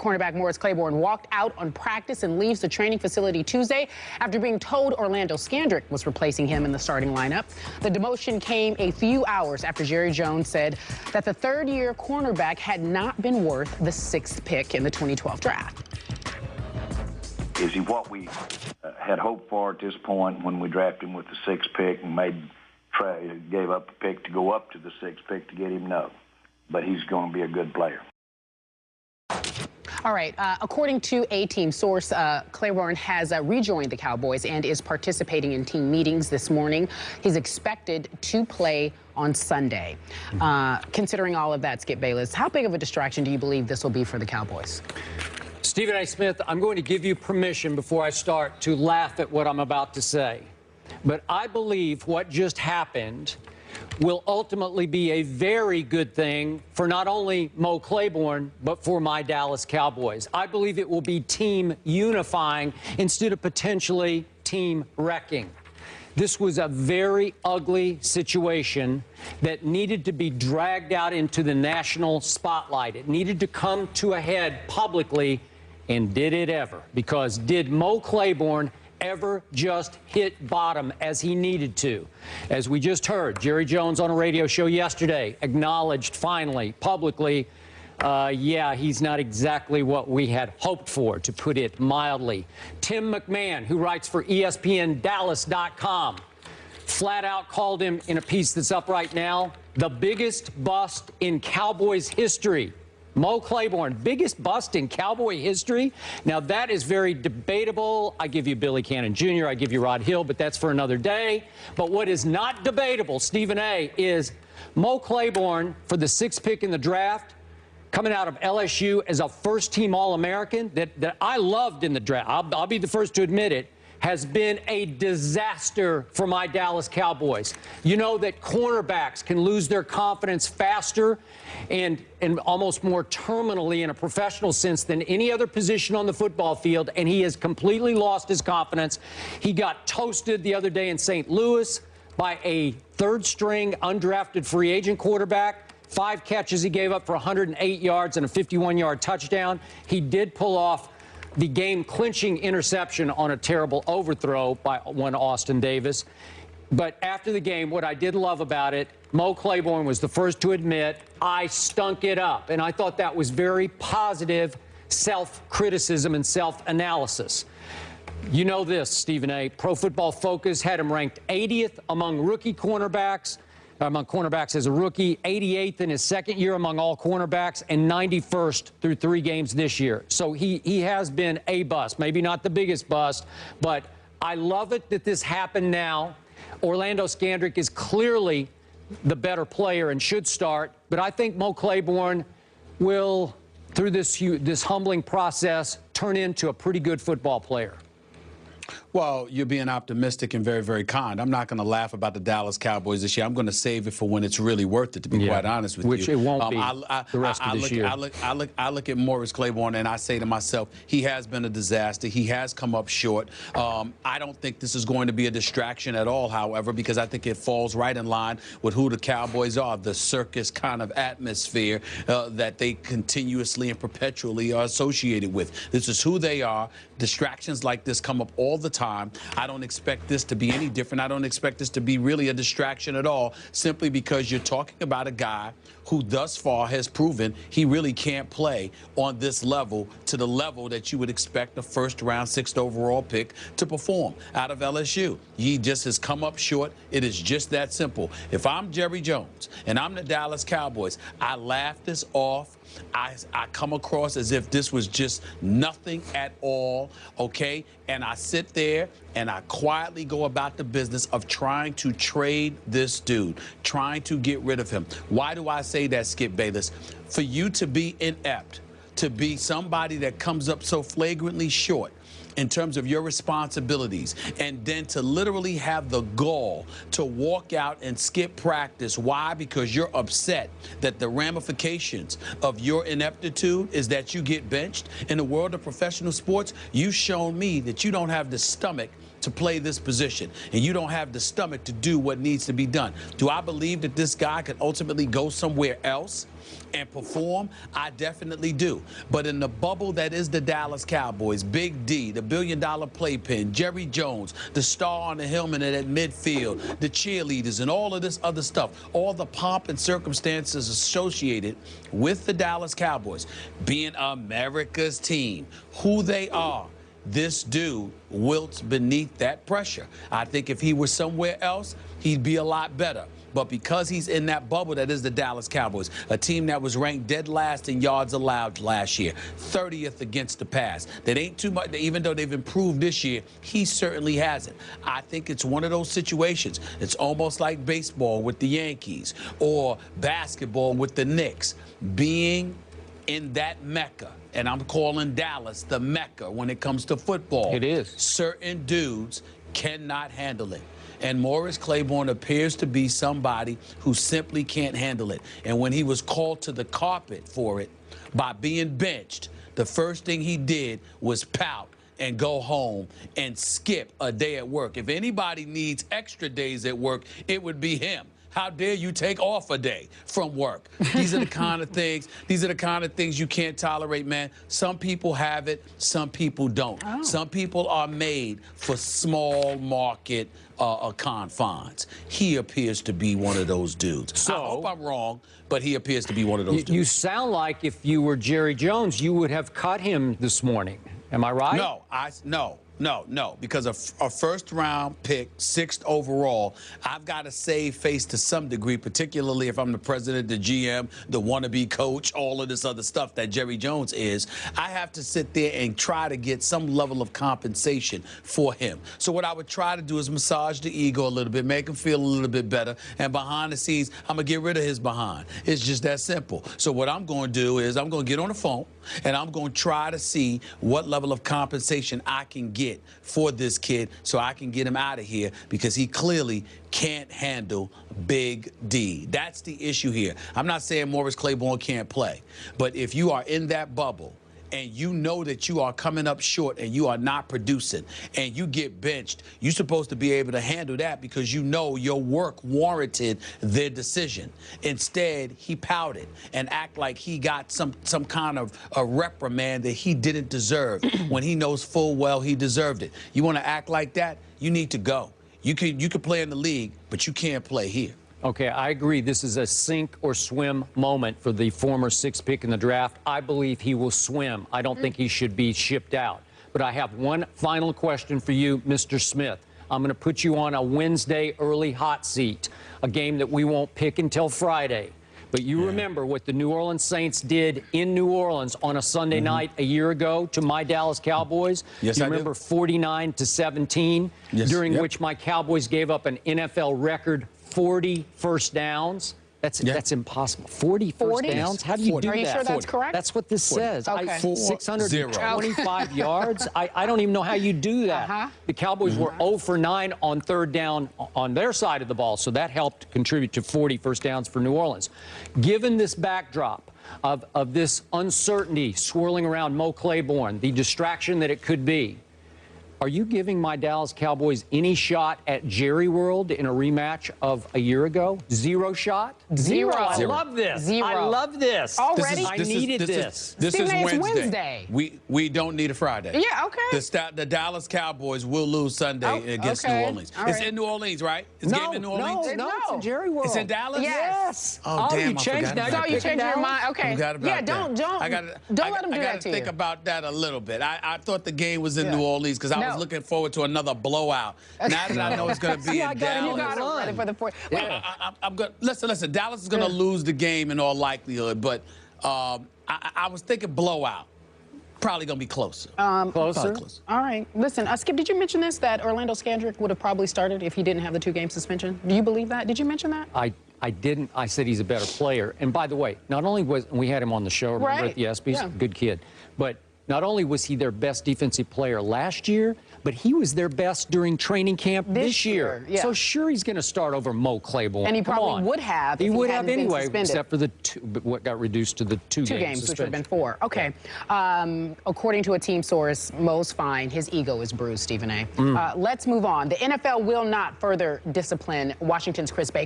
Cornerback Morris Claiborne walked out on practice and leaves the training facility Tuesday after being told Orlando Scandrick was replacing him in the starting lineup. The demotion came a few hours after Jerry Jones said that the third-year cornerback had not been worth the 6th pick in the 2012 draft. Is he what we had hoped for at this point when we drafted him with the 6th pick and gave up a pick to go up to the 6th pick to get him? No. But he's going to be a good player. All right. According to a team source, Claiborne has rejoined the Cowboys and is participating in team meetings this morning. He's expected to play on Sunday. Considering all of that, Skip Bayless, how big of a distraction do you believe this will be for the Cowboys? Stephen A. Smith, I'm going to give you permission before I start to laugh at what I'm about to say. But I believe what just happened will ultimately be a very good thing for not only Mo Claiborne, but for my Dallas Cowboys. I believe it will be team unifying instead of potentially team wrecking. This was a very ugly situation that needed to be dragged out into the national spotlight. It needed to come to a head publicly, and did it ever? Because did Mo Claiborne ever just hit bottom as he needed to? As we just heard, Jerry Jones on a radio show yesterday acknowledged finally, publicly, yeah, he's not exactly what we had hoped for, to put it mildly. Tim McMahon, who writes for ESPNDallas.com, flat out called him in a piece that's up right now, the biggest bust in Cowboys history. Mo Claiborne, biggest bust in Cowboy history. Now, that is very debatable. I give you Billy Cannon Jr., I give you Rod Hill, but that's for another day. But what is not debatable, Stephen A., is Mo Claiborne, for the 6th pick in the draft, coming out of LSU as a first-team All-American that I loved in the draft. I'll be the first to admit it, has been a disaster for my Dallas Cowboys. You know that cornerbacks can lose their confidence faster and almost more terminally in a professional sense than any other position on the football field, and he has completely lost his confidence. He got toasted the other day in St. Louis by a third-string undrafted free agent quarterback. 5 catches he gave up for 108 yards and a 51-yard touchdown. He did pull off the game-clinching interception on a terrible overthrow by one Austin Davis. But after the game, what I did love about it, Mo Claiborne was the first to admit, I stunk it up. And I thought that was very positive self-criticism and self-analysis. You know this, Stephen A. Pro Football Focus had him ranked 80th among rookie cornerbacks, among cornerbacks as a rookie, 88th in his second year among all cornerbacks, and 91st through 3 games this year. So he has been a bust. Maybe not the biggest bust, but I love it that this happened now. Orlando Scandrick is clearly the better player and should start, but I think Mo Claiborne will, through this humbling process, turn into a pretty good football player. Well, you're being optimistic and very, very kind. I'm not going to laugh about the Dallas Cowboys this year. I'm going to save it for when it's really worth it, to be quite honest with you. Which it won't be the rest of this year. I look at Morris Claiborne and I say to myself, he has been a disaster. He has come up short. I don't think this is going to be a distraction at all, however, because I think it falls right in line with who the Cowboys are, the circus kind of atmosphere that they continuously and perpetually are associated with. This is who they are. Distractions like this come up all the time. I don't expect this to be any different. I don't expect this to be really a distraction at all, simply because you're talking about a guy who thus far has proven he really can't play on this level, to the level that you would expect a first-round, 6th overall pick to perform out of LSU. He just has come up short. It is just that simple. If I'm Jerry Jones and I'm the Dallas Cowboys, I laugh this off. I come across as if this was just nothing at all, okay? And I sit there and I quietly go about the business of trying to trade this dude, trying to get rid of him. Why do I say that, Skip Bayless? For you to be inept, to be somebody that comes up so flagrantly short, in terms of your responsibilities, and then to literally have the gall to walk out and skip practice. Why? Because you're upset that the ramifications of your ineptitude is that you get benched. In the world of professional sports, you've shown me that you don't have the stomach to play this position, and you don't have the stomach to do what needs to be done. Do I believe that this guy could ultimately go somewhere else and perform? I definitely do. But in the bubble that is the Dallas Cowboys, Big D, the billion-dollar playpen, Jerry Jones, the star on the helmet at midfield, the cheerleaders, and all of this other stuff, all the pomp and circumstances associated with the Dallas Cowboys being America's team, who they are, this dude wilts beneath that pressure. I think if he were somewhere else, he'd be a lot better. But because he's in that bubble that is the Dallas Cowboys, a team that was ranked dead last in yards allowed last year, 30th against the pass, that ain't too much. Even though they've improved this year, he certainly hasn't. I think it's one of those situations. It's almost like baseball with the Yankees or basketball with the Knicks. Being in that Mecca, and I'm calling Dallas the Mecca when it comes to football. It is. Certain dudes cannot handle it. And Morris Claiborne appears to be somebody who simply can't handle it. And when he was called to the carpet for it by being benched, the first thing he did was pout and go home and skip a day at work. If anybody needs extra days at work, it would be him. How dare you take off a day from work? These are the kind of things. These are the kind of things you can't tolerate, man. Some people have it. Some people don't. Oh. Some people are made for small market confines. He appears to be one of those dudes. So, I hope I'm wrong, but he appears to be one of those dudes. You sound like if you were Jerry Jones, you would have cut him this morning. Am I right? No, because a first-round pick, 6th overall, I've got to save face to some degree, particularly if I'm the president, the GM, the wannabe coach, all of this other stuff that Jerry Jones is. I have to sit there and try to get some level of compensation for him. So what I would try to do is massage the ego a little bit, make him feel a little bit better, and behind the scenes, I'm going to get rid of his behind. It's just that simple. So what I'm going to do is I'm going to get on the phone, and I'm going to try to see what level of compensation I can get for this kid so I can get him out of here, because he clearly can't handle Big D. That's the issue here. I'm not saying Morris Claiborne can't play, but if you are in that bubble and you know that you are coming up short and you are not producing and you get benched, you're supposed to be able to handle that because you know your work warranted their decision. Instead, he pouted and act like he got some kind of a reprimand that he didn't deserve when he knows full well he deserved it. You want to act like that? You need to go. You could play in the league, but you can't play here. Okay, I agree. This is a sink or swim moment for the former 6th pick in the draft. I believe he will swim. I don't think he should be shipped out. But I have one final question for you, Mr. Smith. I'm going to put you on a Wednesday early hot seat, a game that we won't pick until Friday. But you remember what the New Orleans Saints did in New Orleans on a Sunday night a year ago to my Dallas Cowboys? Yes, you I remember do. 49-17, during which my Cowboys gave up an NFL record 40 first downs. That's impossible. 40 first downs? How do you do that? Are you sure that's correct? That's what this says. Okay. 625 yards. I don't even know how you do that. The Cowboys were 0 for 9 on 3rd down on their side of the ball, so that helped contribute to 40 first downs for New Orleans. Given this backdrop of this uncertainty swirling around Mo Claiborne, the distraction that it could be, are you giving my Dallas Cowboys any shot at Jerry World in a rematch of a year ago? Zero shot? Zero. I love this. Zero. I love this. Already? I needed this. This is Wednesday. We don't need a Friday. Yeah, okay. The Dallas Cowboys will lose Sunday against New Orleans. All it's right. in New Orleans, right? It's game in New Orleans? No, it's in Jerry World. It's in Dallas? Yes. Oh, damn, you changed that. So you changed your mind? Okay. Don't let them do that to you. I got to think about that a little bit. I thought the game was in New Orleans because I was looking forward to another blowout. Now that I know it's going to be in Dallas. You got it ready for the fourth. I'm good. Listen. Dallas is going to lose the game in all likelihood, but I was thinking blowout. Probably going to be closer. Closer? All right. Listen, Skip, did you mention this, that Orlando Scandrick would have probably started if he didn't have the 2-game suspension? Do you believe that? Did you mention that? I didn't. I said he's a better player. And by the way, not only was we had him on the show, remember, at the ESPYs, good kid, but Not only was he their best defensive player last year, but he was their best during training camp this year. Yeah. So sure, he's going to start over Mo Claiborne. And he Come probably on. would have. He If would hadn't have been anyway, suspended. except for the what got reduced to the two games, which would have been suspension. 4. Okay. According to a team source, Mo's fine. His ego is bruised, Stephen A. Let's move on. The NFL will not further discipline Washington's Chris Baker.